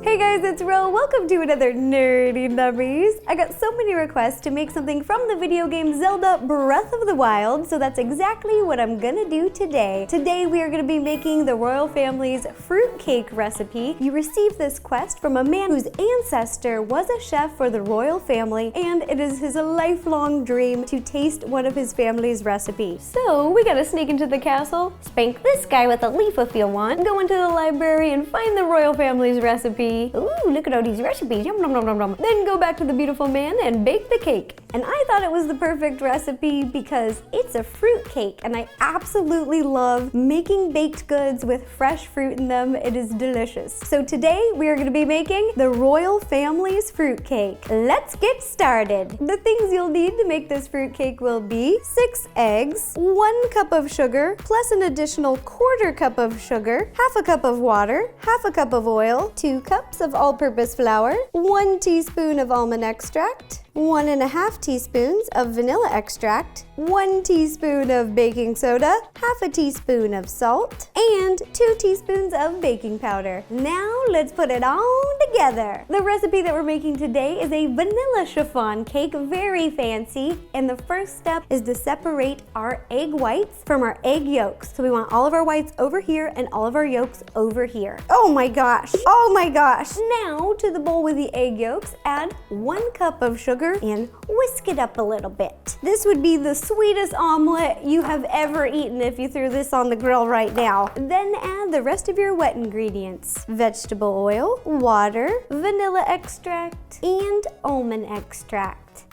Hey guys, it's Ro. Welcome to another Nerdy Nummies. I got so many requests to make something from the video game Zelda Breath of the Wild, so that's exactly what I'm gonna do today. Today we are gonna be making the royal family's fruitcake recipe. You received this quest from a man whose ancestor was a chef for the royal family, and it is his lifelong dream to taste one of his family's recipes. So we gotta sneak into the castle, spank this guy with a leaf if you want, go into the library and find the royal family's recipe. Ooh, look at all these recipes. Yum, nom, nom, nom, nom. Then go back to the beautiful man and bake the cake. And I thought it was the perfect recipe because it's a fruit cake, and I absolutely love making baked goods with fresh fruit in them. It is delicious. So today we are going to be making the royal family's fruit cake. Let's get started. The things you'll need to make this fruit cake will be 6 eggs, 1 cup of sugar, plus an additional 1/4 cup of sugar, 1/2 cup of water, 1/2 cup of oil, 2 cups of all-purpose flour, 1 teaspoon of almond extract, 1½ teaspoons of vanilla extract, 1 teaspoon of baking soda, 1/2 teaspoon of salt, and 2 teaspoons of baking powder. Now let's put it all together. The recipe that we're making today is a vanilla chiffon cake, very fancy, and the first step is to separate our egg whites from our egg yolks. So we want all of our whites over here and all of our yolks over here. Oh my gosh, oh my gosh. Now to the bowl with the egg yolks, add 1 cup of sugar and whisk it up a little bit. This would be the sweetest omelet you have ever eaten if you threw this on the grill right now. Then add the rest of your wet ingredients: vegetable oil, water, vanilla extract, and almond extract.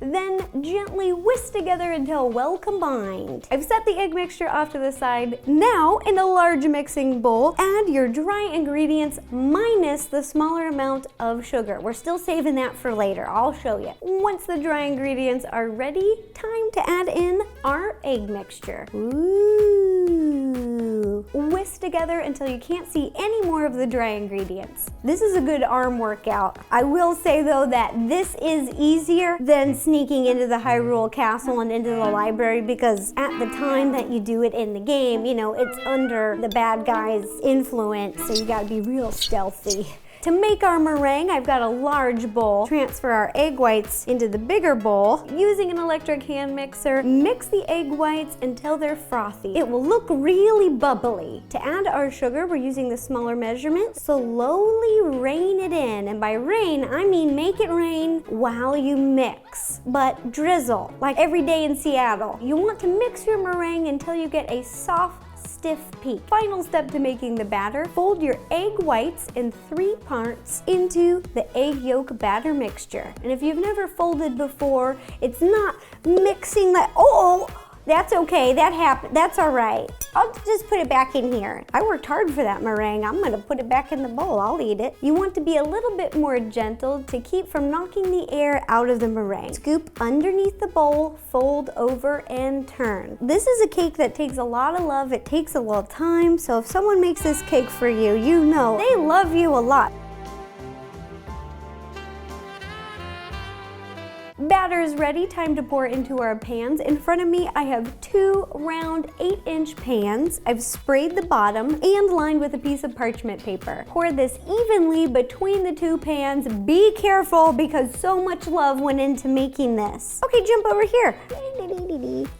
Then gently whisk together until well combined. I've set the egg mixture off to the side. Now, in a large mixing bowl, add your dry ingredients minus the smaller amount of sugar. We're still saving that for later. I'll show you. Once the dry ingredients are ready, time to add in our egg mixture. Ooh. Whisk together until you can't see any more of the dry ingredients. This is a good arm workout. I will say though that this is easier than sneaking into the Hyrule Castle and into the library, because at the time that you do it in the game, you know, it's under the bad guy's influence, so you gotta be real stealthy. To make our meringue, I've got a large bowl. Transfer our egg whites into the bigger bowl. Using an electric hand mixer, mix the egg whites until they're frothy. It will look really bubbly. To add our sugar, we're using the smaller measurement. Slowly rain it in. And by rain, I mean make it rain while you mix, but drizzle, like every day in Seattle. You want to mix your meringue until you get a soft, stiff peak. Final step to making the batter: fold your egg whites in 3 parts into the egg yolk batter mixture. And if you've never folded before, it's not mixing that. Oh, that's okay, that happened, that's all right. I'll just put it back in here. I worked hard for that meringue. I'm gonna put it back in the bowl, I'll eat it. You want to be a little bit more gentle to keep from knocking the air out of the meringue. Scoop underneath the bowl, fold over and turn. This is a cake that takes a lot of love. It takes a little time, so if someone makes this cake for you, you know they love you a lot. Batter is ready, time to pour into our pans. In front of me, I have 2 round 8-inch pans. I've sprayed the bottom and lined with a piece of parchment paper. Pour this evenly between the 2 pans. Be careful because so much love went into making this. Okay, jump over here.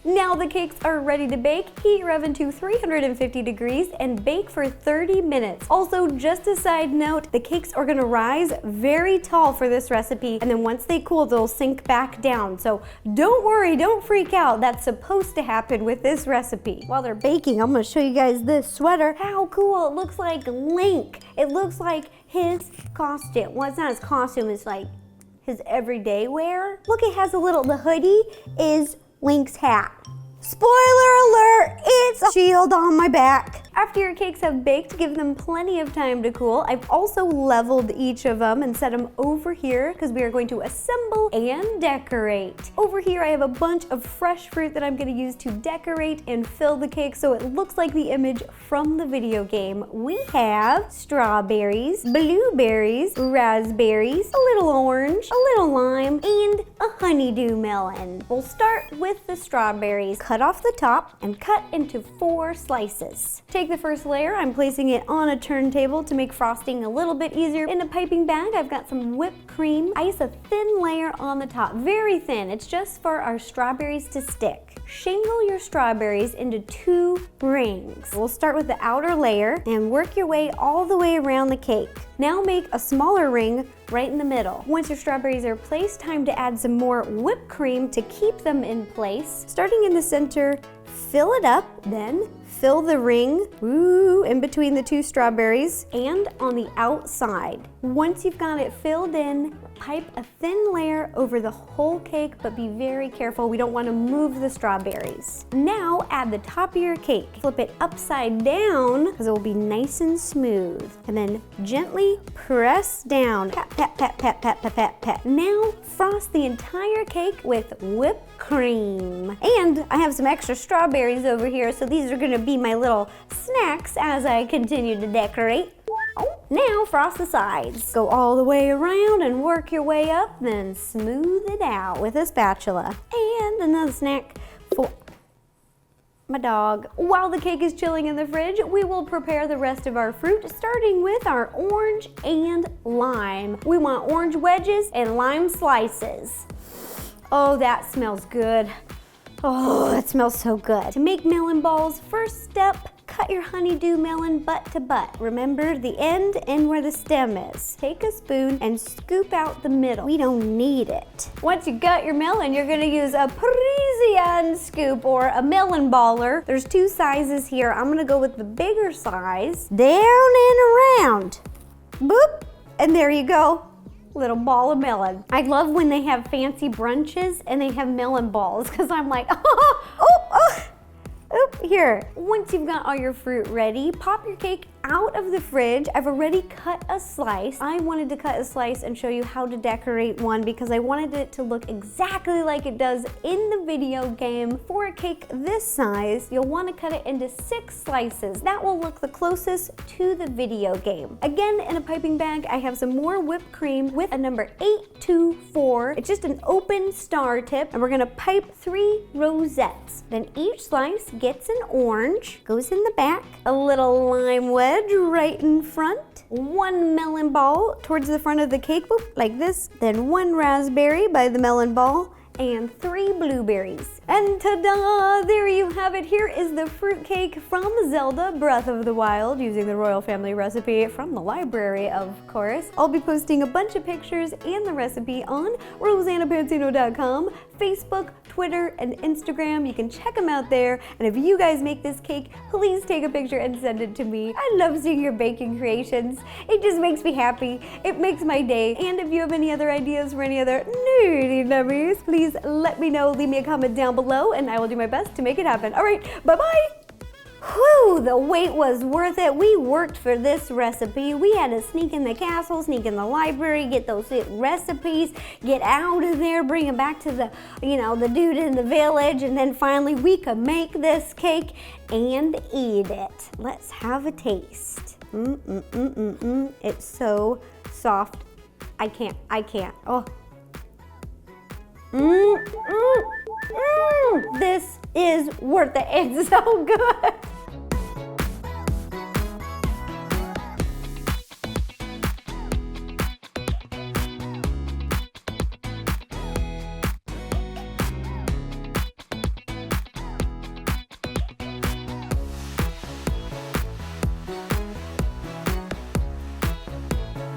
Now the cakes are ready to bake. Heat your oven to 350 degrees and bake for 30 minutes. Also, just a side note, the cakes are gonna rise very tall for this recipe, and then once they cool, they'll sink back down. So don't worry, don't freak out. That's supposed to happen with this recipe. While they're baking, I'm gonna show you guys this sweater. How cool, it looks like Link. It looks like his costume. Well, it's not his costume, it's like his everyday wear. Look, it has a little, the hoodie is Link's hat. Spoiler alert, it's a shield on my back. After your cakes have baked, give them plenty of time to cool. I've also leveled each of them and set them over here because we are going to assemble and decorate. Over here I have a bunch of fresh fruit that I'm going to use to decorate and fill the cake so it looks like the image from the video game. We have strawberries, blueberries, raspberries, a little orange, a little lime, and a honeydew melon. We'll start with the strawberries. Cut off the top and cut into 4 slices. Take the first layer, I'm placing it on a turntable to make frosting a little bit easier. In a piping bag, I've got some whipped cream. Ice a thin layer on the top, very thin. It's just for our strawberries to stick. Shingle your strawberries into 2 rings. We'll start with the outer layer and work your way all the way around the cake. Now make a smaller ring right in the middle. Once your strawberries are placed, time to add some more whipped cream to keep them in place. Starting in the center, fill it up, then fill the ring in between the 2 strawberries and on the outside. Once you've got it filled in, pipe a thin layer over the whole cake, but be very careful. We don't want to move the strawberries. Now add the top of your cake. Flip it upside down because it will be nice and smooth. And then gently press down. Pat, pat, pat, pat, pat, pat, pat, pat. Now frost the entire cake with whipped cream. And I have some extra strawberries over here, so these are going to be my little snacks as I continue to decorate. Now frost the sides. Go all the way around and work your way up, then smooth it out with a spatula. And another snack for my dog. While the cake is chilling in the fridge, we will prepare the rest of our fruit, starting with our orange and lime. We want orange wedges and lime slices. Oh, that smells good. Oh, that smells so good. To make melon balls, first step, cut your honeydew melon butt to butt. Remember the end and where the stem is. Take a spoon and scoop out the middle. We don't need it. Once you got your melon, you're gonna use a Parisian scoop or a melon baller. There's 2 sizes here. I'm gonna go with the bigger size. Down and around. Boop, and there you go. Little ball of melon. I love when they have fancy brunches and they have melon balls because I'm like, here. Once you've got all your fruit ready, pop your cake out of the fridge. I've already cut a slice. I wanted to cut a slice and show you how to decorate one because I wanted it to look exactly like it does in the video game. For a cake this size, you'll want to cut it into 6 slices. That will look the closest to the video game. Again, in a piping bag, I have some more whipped cream with a number 824. It's just an open star tip, and we're gonna pipe 3 rosettes. Then each slice gets an orange, goes in the back, a little lime wedge right in front, 1 melon ball towards the front of the cake, like this, then 1 raspberry by the melon ball, and 3 blueberries. And ta-da! There you have it. Here is the fruitcake from Zelda Breath of the Wild using the royal family recipe from the library, of course. I'll be posting a bunch of pictures and the recipe on RosannaPansino.com, Facebook, Twitter, and Instagram. You can check them out there. And if you guys make this cake, please take a picture and send it to me. I love seeing your baking creations. It just makes me happy. It makes my day. And if you have any other ideas for any other nerdy nummies, please let me know. Leave me a comment down below and I will do my best to make it happen. All right, bye-bye. Whew, the wait was worth it. We worked for this recipe. We had to sneak in the castle, sneak in the library, get those recipes, get out of there, bring them back to the, the dude in the village, and then finally we could make this cake and eat it. Let's have a taste. It's so soft. I can't. Oh. This is worth it. It's so good.